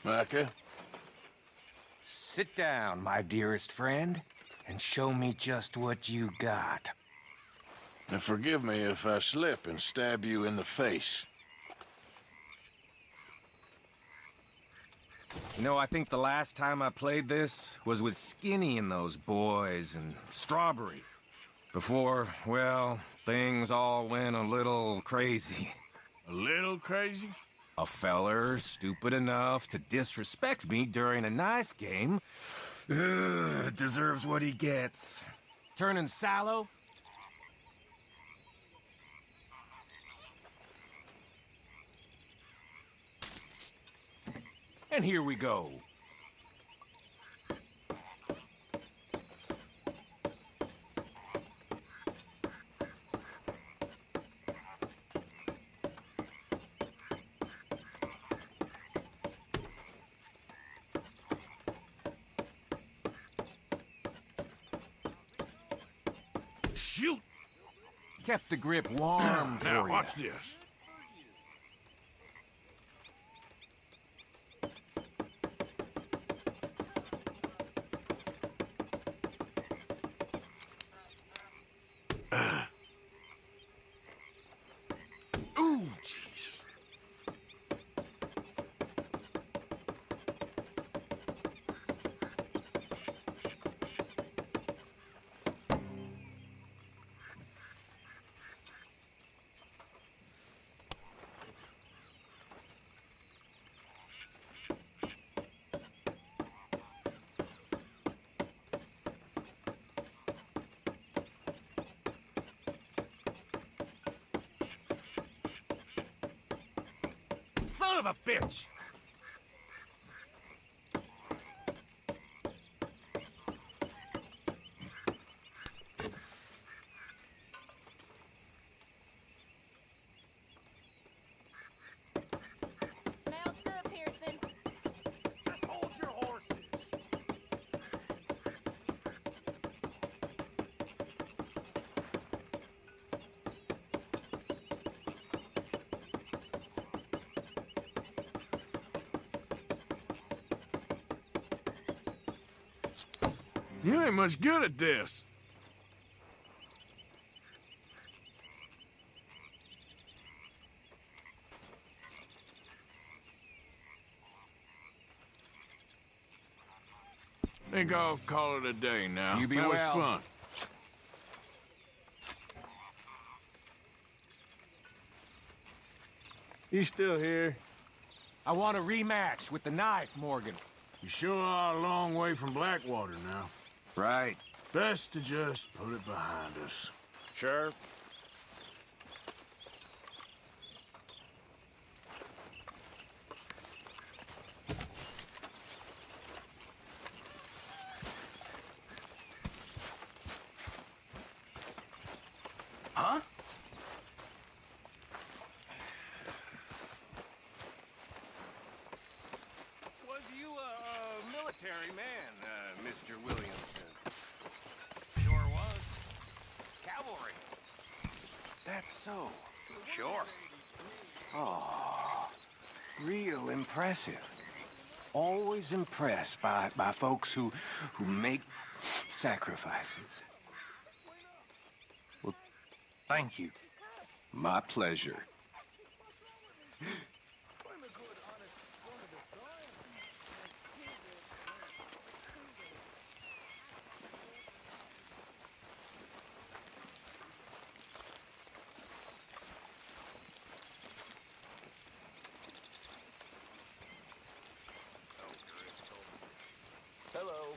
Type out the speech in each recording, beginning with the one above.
Micah? Sit down, my dearest friend, and show me just what you got. And forgive me if I slip and stab you in the face. You know, I think the last time I played this was with Skinny and those boys and Strawberry. Before, well, things all went a little crazy. A little crazy? A feller stupid enough to disrespect me during a knife game deserves what he gets. Turning sallow? And here we go. Shoot! Kept the grip warm for Now, you. watch this. Ooh, Jesus. Son of a bitch! Smells good, Pearson. Just hold your horses. You ain't much good at this. Think I'll call it a day now. You be that well. was fun. You still here? I want a rematch with the knife, Morgan. You sure are a long way from Blackwater now. Right. Best to just put it behind us. Sure. Huh? Was you a military man, Mr. Williamson? Sure was. Cavalry. That's so. Sure. Oh, real impressive. Always impressed by folks who make sacrifices. Well, thank you. My pleasure. Hello.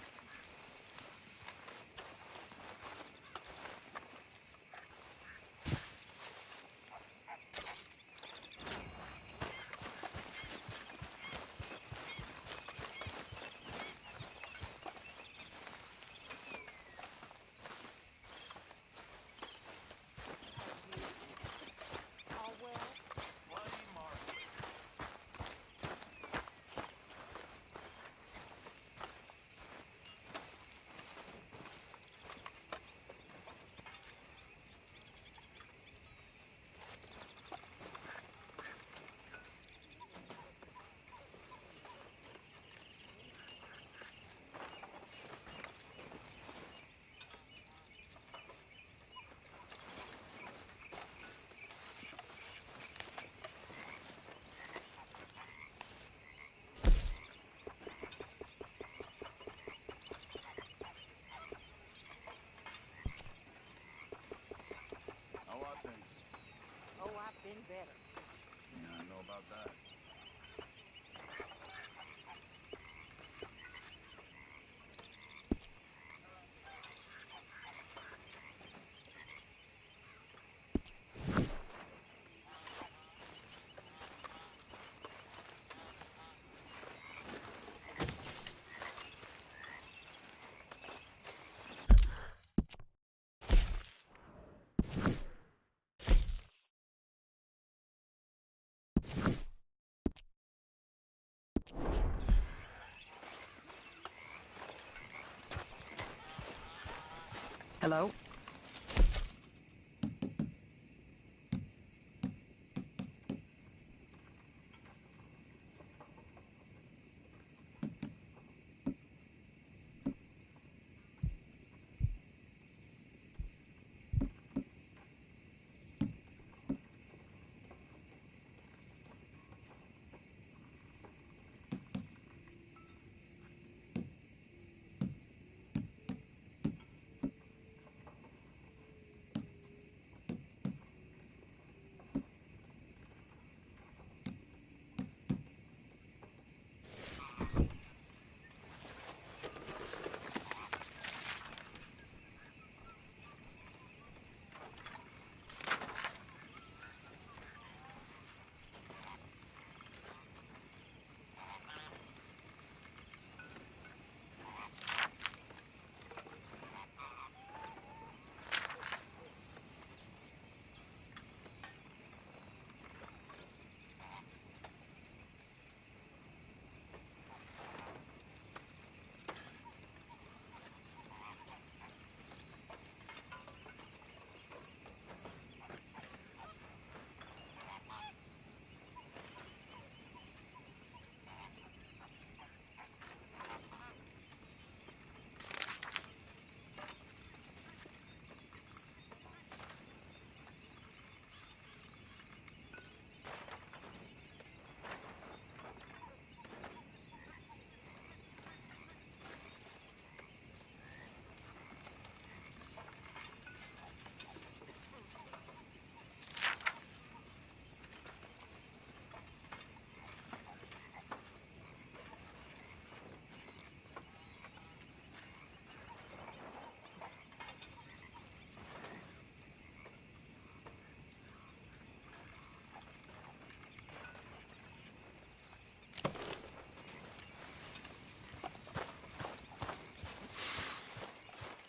Hello?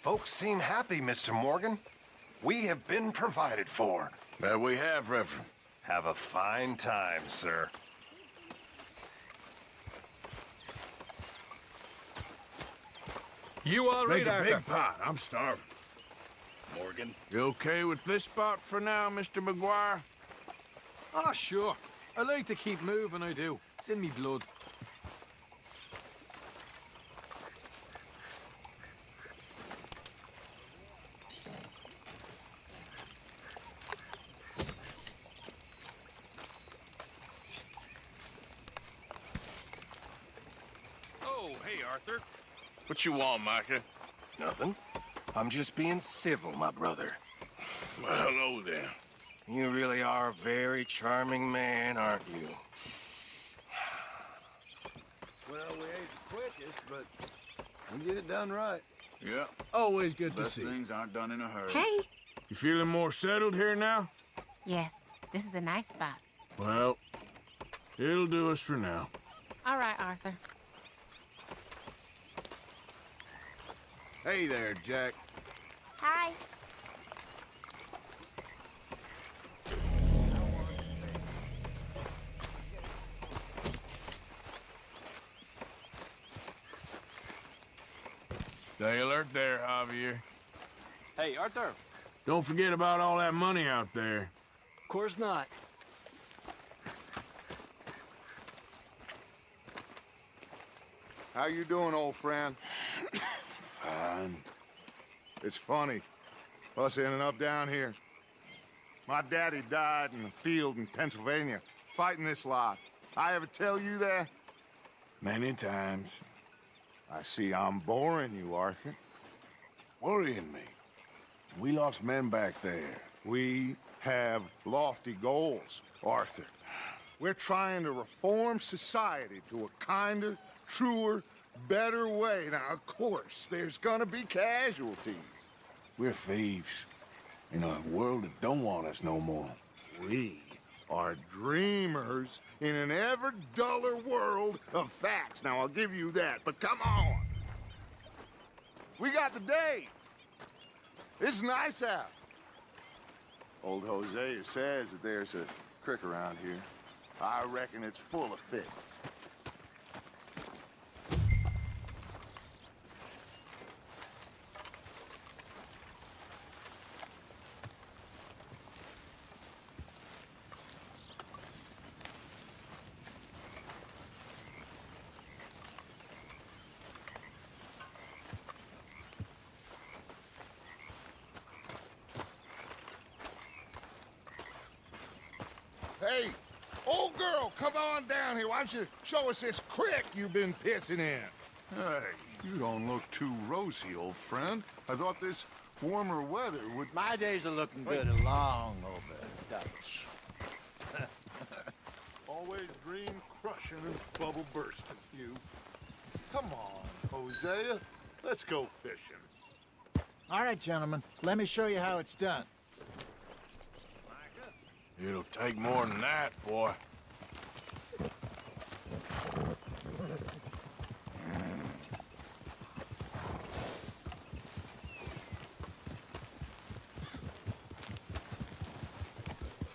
Folks seem happy, Mr. Morgan. We have been provided for. That we have, Reverend. Have a fine time, sir. You all right, Make a Arthur? big pot. I'm starving. Morgan. You okay with this spot for now, Mr. McGuire? Ah, sure. I like to keep moving, I do. It's in me blood. Oh, hey, Arthur. What you want, Micah? Nothing. I'm just being civil, my brother. Well, hello there. You really are a very charming man, aren't you? Well, we ain't the quickest, but we get it done right. Yeah. Always good to Best see. things aren't done in a hurry. Hey. You feeling more settled here now? Yes, this is a nice spot. Well, it'll do us for now. All right, Arthur. Hey there, Jack. Hi. Stay alert there, Javier. Hey, Arthur. Don't forget about all that money out there. Of course not. How you doing, old friend? Fine. It's funny, us ending up down here. My daddy died in the field in Pennsylvania, fighting this lot. I ever tell you that? Many times. I see I'm boring you, Arthur. Worrying me. We lost men back there. We have lofty goals, Arthur. We're trying to reform society to a kinder, truer, better way. Now, of course, there's gonna be casualties. We're thieves in a world that don't want us no more. We are dreamers in an ever duller world of facts. Now, I'll give you that, but come on. We got the day. It's nice out. Old Hosea says that there's a creek around here. I reckon it's full of fish. Hey, old girl, come on down here. Why don't you show us this creek you've been pissing in? Hey, you don't look too rosy, old friend. I thought this warmer weather would... My days are looking good along over Dutch. Always dream crushing and bubble bursting, you. Come on, Hosea. Let's go fishing. All right, gentlemen, let me show you how it's done. It'll take more than that, boy.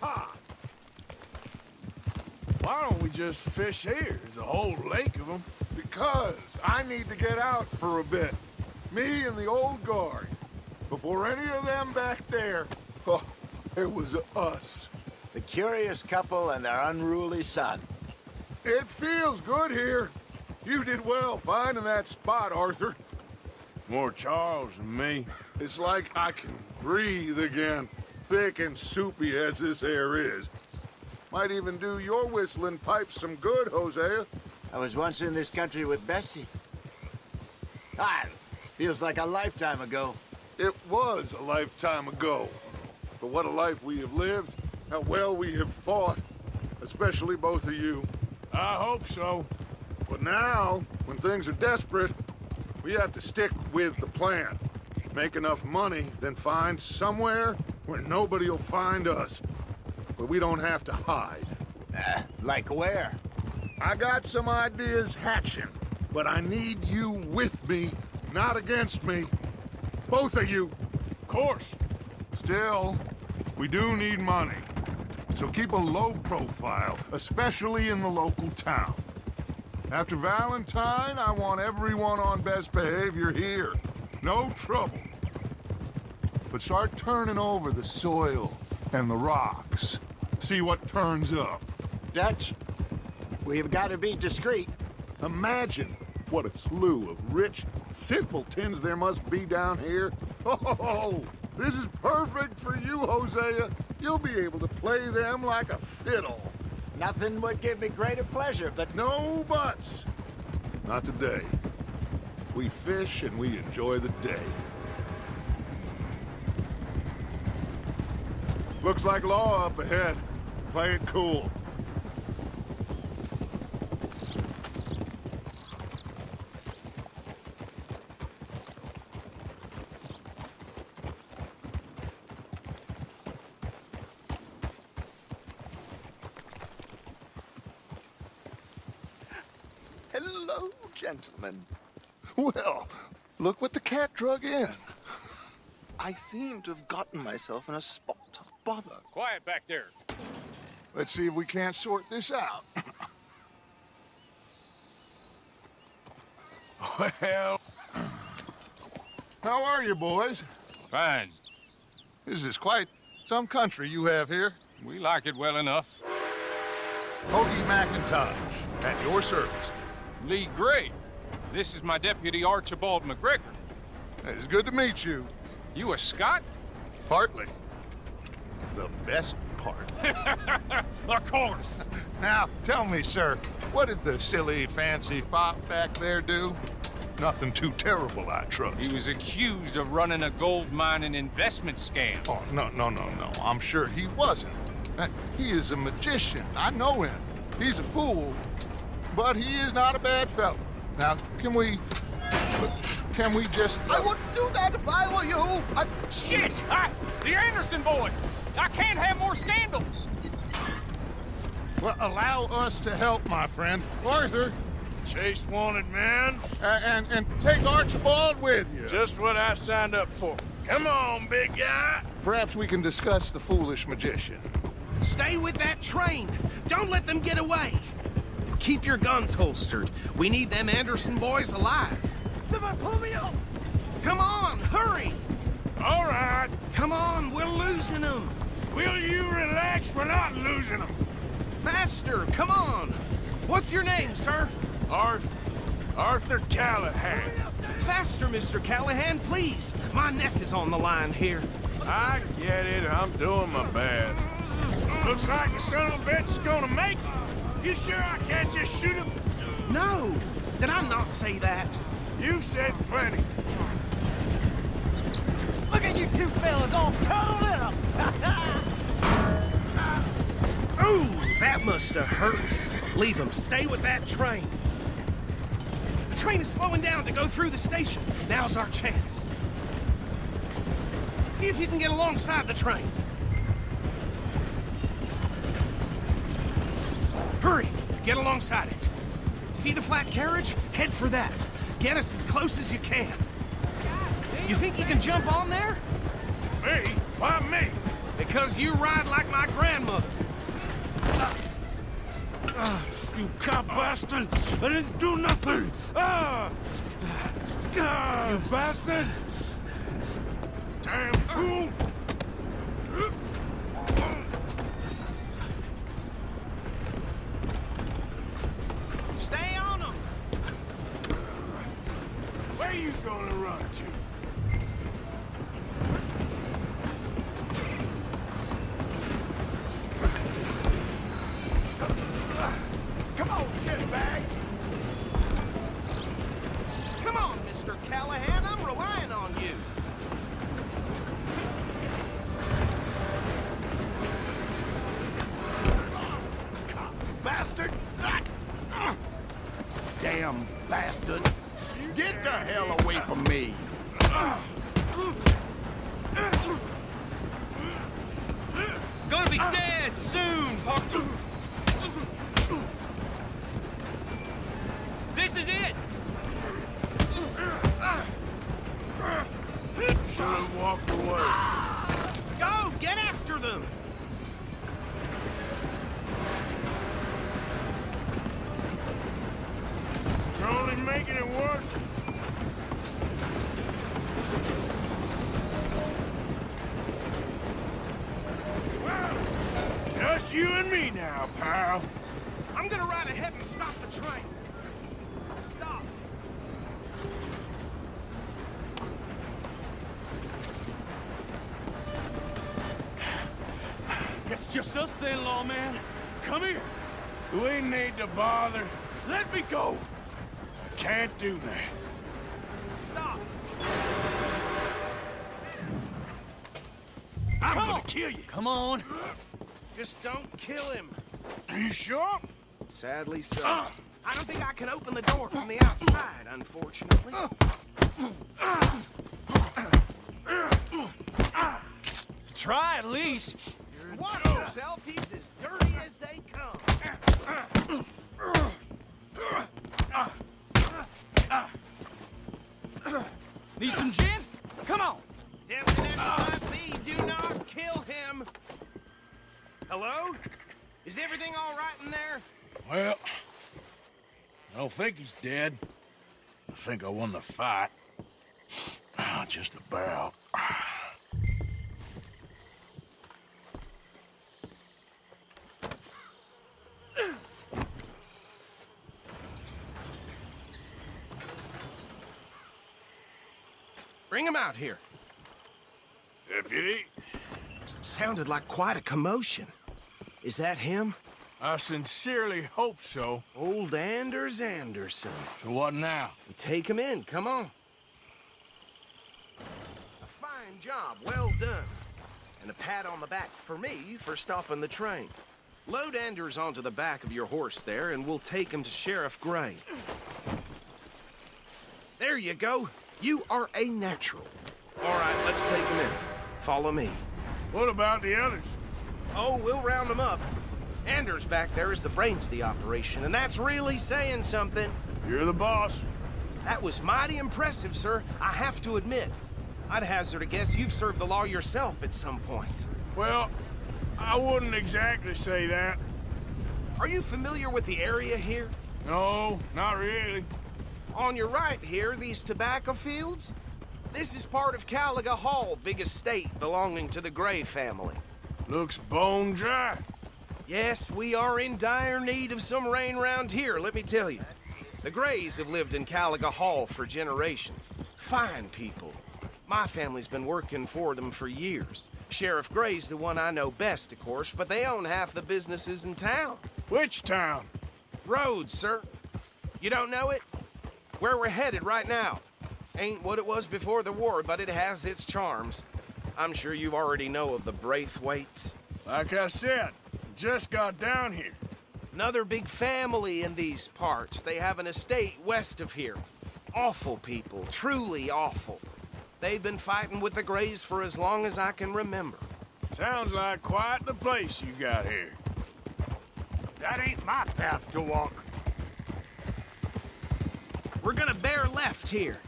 Ha! Why don't we just fish here? There's a whole lake of them. Because I need to get out for a bit. Me and the old guard. Before any of them back there, oh, it was us. The curious couple and their unruly son. It feels good here. You did well finding that spot, Arthur. More Charles than me. It's like I can breathe again, thick and soupy as this air is. Might even do your whistling pipes some good, Hosea. I was once in this country with Bessie. Ah, feels like a lifetime ago. It was a lifetime ago. But what a life we have lived. How well we have fought. Especially both of you. I hope so. But now, when things are desperate, we have to stick with the plan. Make enough money, then find somewhere where nobody will find us. Where we don't have to hide. Like where? I got some ideas hatching, but I need you with me, not against me. Both of you. Of course. Still, we do need money. So keep a low profile, especially in the local town. After Valentine, I want everyone on best behavior here. No trouble. But start turning over the soil and the rocks. See what turns up. Dutch, we've got to be discreet. Imagine what a slew of rich simpletons there must be down here. Oh, this is perfect for you, Hosea. You'll be able to play them like a fiddle. Nothing would give me greater pleasure, but No buts. Not today. We fish and we enjoy the day. Looks like law up ahead. Play it cool. hello, gentlemen. Well, look what the cat drug in. I seem to have gotten myself in a spot of bother. Quiet back there. Let's see if we can't sort this out. Well, How are you, boys? Fine. This is quite some country you have here. We like it well enough. Hoagie McIntosh, at your service. Lee Gray. This is my deputy Archibald McGregor. It's good to meet you. You a Scot? Partly. The best part. Of course. Now, tell me, sir, what did the silly, fancy fop back there do? Nothing too terrible, I trust. He was accused of running a gold mining investment scam. Oh, no. I'm sure he wasn't. He is a magician. I know him. He's a fool, but he is not a bad fellow. Now, can we just... I wouldn't do that if I were you. Shit! The Anderson boys! I can't have more scandal! Well, allow us to help, my friend. Arthur, Chase wanted man. and take Archibald with you. Just what I signed up for. Come on, big guy. Perhaps we can discuss the foolish magician. Stay with that train. Don't let them get away. Keep your guns holstered. We need them Anderson boys alive. Someone pull me up! Come on, hurry! All right. Come on, we're losing them. Will you relax? We're not losing them. Faster, come on. What's your name, sir? Arthur Callahan. Faster, Mr. Callahan, please. My neck is on the line here. I get it. I'm doing my best. Looks like the son of a bitch is gonna make it. You sure I can't just shoot him? No. Did I not say that? You've said plenty. Look at you two fellas all cuddled up! Ooh, that must have hurt. Leave him. Stay with that train. The train is slowing down to go through the station. Now's our chance. See if you can get alongside the train. Hurry! Get alongside it. See the flat carriage? Head for that. Get us as close as you can. You think you can jump on there? Me? Why me? Because you ride like my grandmother. You cop bastard! I didn't do nothing! You bastard! Damn fool! Stay on them! Where you gonna run to? Come on, shitbag! Come on, Mr. Callahan, I'm relying on you. Bastard! Damn bastard. Get the hell away from me. Gonna be dead soon, Parker. This is it! Should have walked away. Go! Get after them! You're only making it worse. Well, just you and me now, pal. I'm gonna ride ahead and stop the train. Stop. It's just us then, lawman. Come here. We need to bother. Let me go. I can't do that. Stop. I'm gonna kill you. Come on. Just don't kill him. Are you sure? Sadly so. I don't think I can open the door from the outside, unfortunately. Try at least. Watch yourself, he's as dirty as they come. Need some gin? Come on. Tempting as it might be, do not kill him. Hello? Is everything all right in there? Well, I don't think he's dead. I think I won the fight. Just about. Bring him out here. Deputy, Sounded like quite a commotion. Is that him? I sincerely hope so. Old Anders Anderson. So what now? Take him in, come on. A fine job, well done. And a pat on the back for me for stopping the train. Load Anders onto the back of your horse there, and we'll take him to Sheriff Gray. There you go. You are a natural. All right, let's take him in. Follow me. What about the others? Oh, we'll round them up. Anders back there is the brains of the operation, and that's really saying something. You're the boss. That was mighty impressive, sir. I have to admit. I'd hazard a guess you've served the law yourself at some point. Well, I wouldn't exactly say that. Are you familiar with the area here? No, not really. On your right here, these tobacco fields? This is part of Caliga Hall, big estate belonging to the Gray family. Looks bone dry. Yes, we are in dire need of some rain round here, let me tell you. The Grays have lived in Caliga Hall for generations. Fine people. My family's been working for them for years. Sheriff Gray's the one I know best, of course, but they own half the businesses in town. Which town? Rhodes, sir. You don't know it? Where we're headed right now. Ain't what it was before the war, but it has its charms. I'm sure you already know of the Braithwaites. Like I said, just got down here. Another big family in these parts. They have an estate west of here. Awful people, truly awful. They've been fighting with the Grays for as long as I can remember. Sounds like quite the place you got here. That ain't my path to walk. We're gonna bear left here.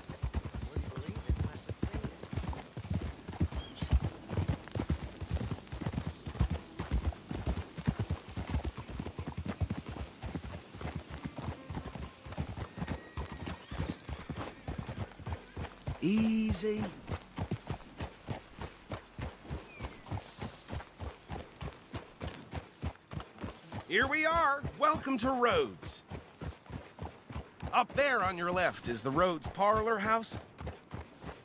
Easy. Here we are. Welcome to Rhodes. Up there on your left is the Rhodes Parlor House.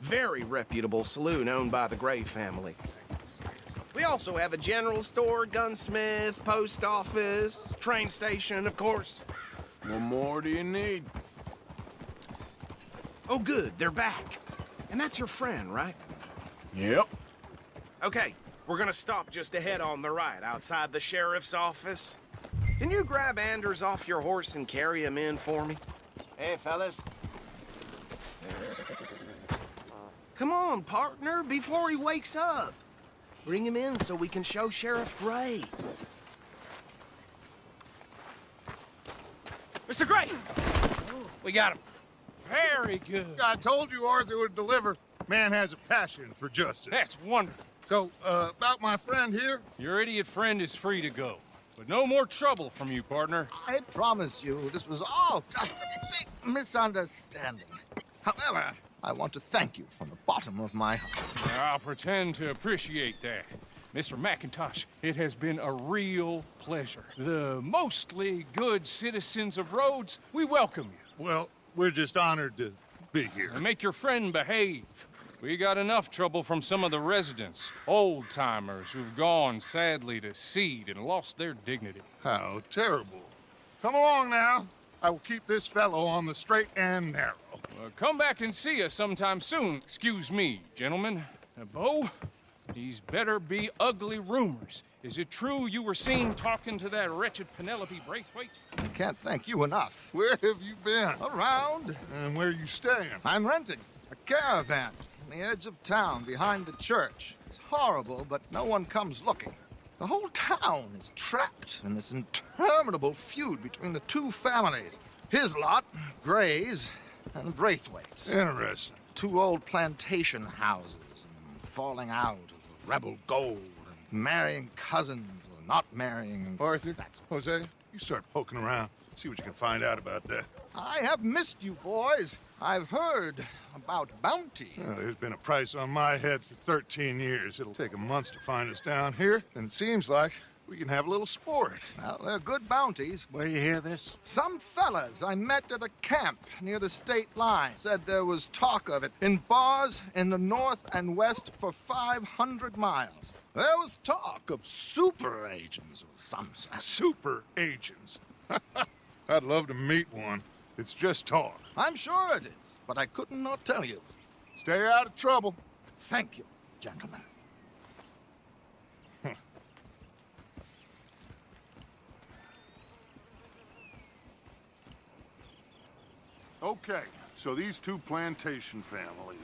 Very reputable saloon owned by the Gray family. We also have a general store, gunsmith, post office, train station, of course. What more do you need? Oh, good. They're back. And that's your friend, right? Yep. Okay, we're gonna stop just ahead on the right, outside the sheriff's office. Can you grab Anders off your horse and carry him in for me? Hey, fellas. Come on, partner, before he wakes up. Bring him in so we can show Sheriff Gray. Mr. Gray! We got him. Very good. I told you Arthur would deliver. Man has a passion for justice. That's wonderful. So, about my friend here? Your idiot friend is free to go. But no more trouble from you, partner. I promise you, this was all just a big misunderstanding. However, I want to thank you from the bottom of my heart. I'll pretend to appreciate that. Mr. McIntosh, it has been a real pleasure. The mostly good citizens of Rhodes, we welcome you. Well, we're just honored to be here. And make your friend behave. We got enough trouble from some of the residents, old-timers who've gone, sadly, to seed and lost their dignity. How terrible. Come along now. I will keep this fellow on the straight and narrow. Come back and see us sometime soon. Excuse me, gentlemen. Bo, these better be ugly rumors. Is it true you were seen talking to that wretched Penelope Braithwaite? I can't thank you enough. Where have you been? Around. And where are you staying? I'm renting a caravan on the edge of town behind the church. It's horrible, but no one comes looking. The whole town is trapped in this interminable feud between the two families. His lot, Gray's, and Braithwaite's. Interesting. Two old plantation houses, and falling out of rebel gold, and marrying cousins or not marrying. Arthur, Jose, you start poking around. See what you can find out about that. I have missed you, boys. I've heard about bounty. Well, there's been a price on my head for 13 years. It'll take a month to find us down here, and it seems like we can have a little sport. Well, they're good bounties. Where you hear this? Some fellas I met at a camp near the state line said there was talk of it in bars in the north and west for 500 miles. There was talk of super agents or some such. Super agents. I'd love to meet one. It's just talk. I'm sure it is, but I couldn't not tell you. Stay out of trouble. Thank you, gentlemen. Okay, so these two plantation families.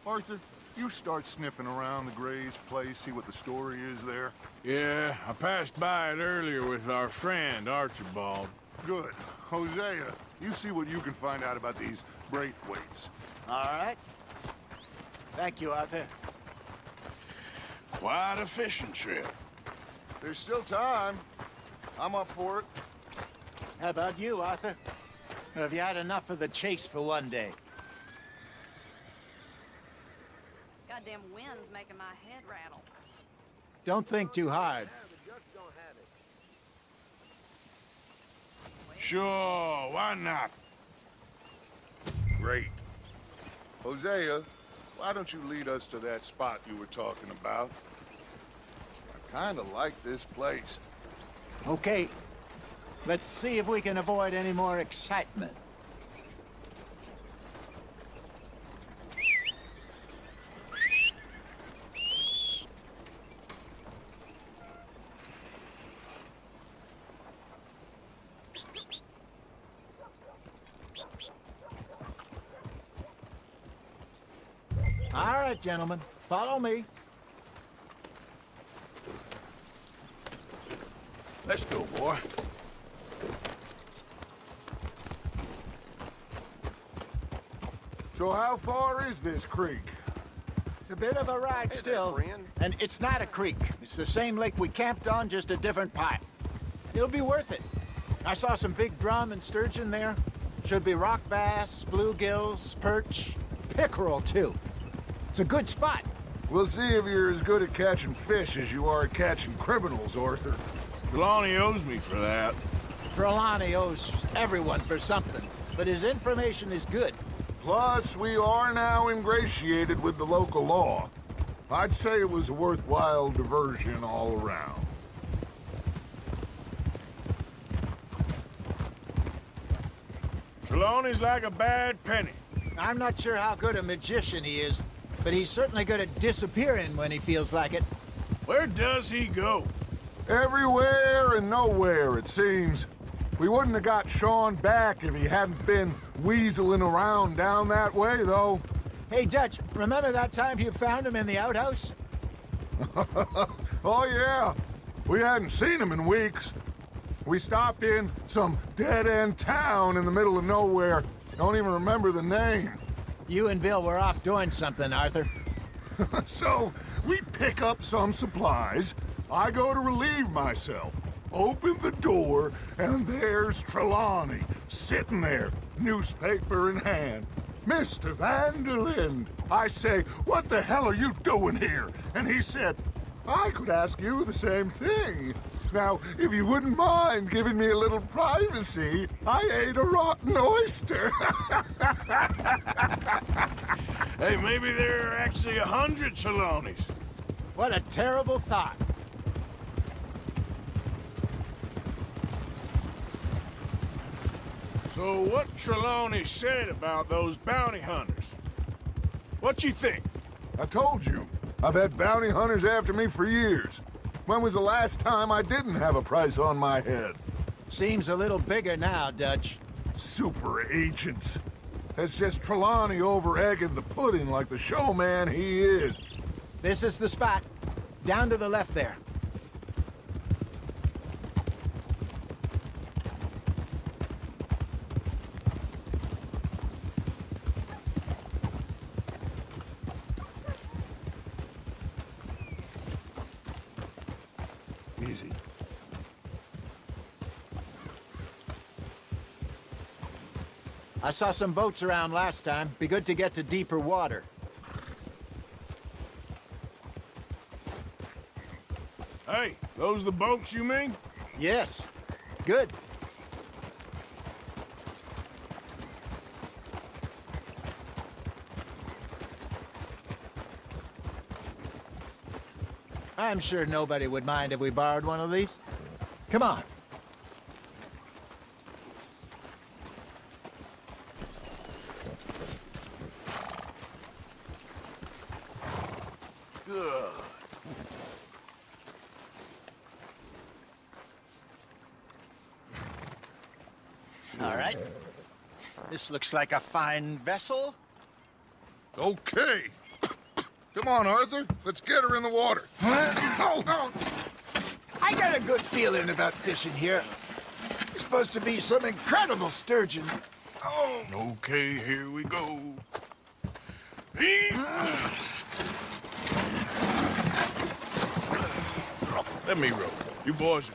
Arthur, you start sniffing around the Gray's place, see what the story is there. Yeah, I passed by it earlier with our friend, Archibald. Good. Hosea, you see what you can find out about these Braithwaites. All right. Thank you, Arthur. Quite a fishing trip. There's still time. I'm up for it. How about you, Arthur? Or have you had enough of the chase for one day? Goddamn wind's making my head rattle. Don't think too hard. Sure, why not? Great. Hosea, why don't you lead us to that spot you were talking about? I kind of like this place. Okay. Let's see if we can avoid any more excitement. All right, gentlemen, follow me. Let's go, boy. So how far is this creek? It's a bit of a ride still. And it's not a creek. It's the same lake we camped on, just a different part. It'll be worth it. I saw some big drum and sturgeon there. Should be rock bass, bluegills, perch, pickerel, too. It's a good spot. We'll see if you're as good at catching fish as you are at catching criminals, Arthur. Trelawney owes me for that. Trelawney owes everyone for something, but his information is good. Plus, we are now ingratiated with the local law. I'd say it was a worthwhile diversion all around. Trelawney's like a bad penny. I'm not sure how good a magician he is, but he's certainly good at disappearing when he feels like it. Where does he go? Everywhere and nowhere, it seems. We wouldn't have got Sean back if he hadn't been weaseling around down that way, though. Hey, Dutch, remember that time you found him in the outhouse? Oh, yeah. We hadn't seen him in weeks. We stopped in some dead-end town in the middle of nowhere. Don't even remember the name. You and Bill were off doing something, Arthur. So, we pick up some supplies. I go to relieve myself. Open the door, and there's Trelawney, sitting there, newspaper in hand. Mr. Vanderlind. I say, what the hell are you doing here? And he said, I could ask you the same thing. Now, if you wouldn't mind giving me a little privacy, I ate a rotten oyster. Hey, maybe there are actually 100 Trelawneys. What a terrible thought. So what Trelawney said about those bounty hunters? What you think? I told you. I've had bounty hunters after me for years. When was the last time I didn't have a price on my head? Seems a little bigger now, Dutch. Super agents. That's just Trelawney over-egging the pudding like the showman he is. This is the spot. Down to the left there. Easy. I saw some boats around last time. Be good to get to deeper water. Hey, those the boats you mean? Yes. Good. I'm sure nobody would mind if we borrowed one of these. Come on. Good. All right. This looks like a fine vessel. Okay. Come on, Arthur. Let's get her in the water. Oh. I got a good feeling about fishing here. It's supposed to be some incredible sturgeon. Oh. Okay, here we go. Let me row. You boys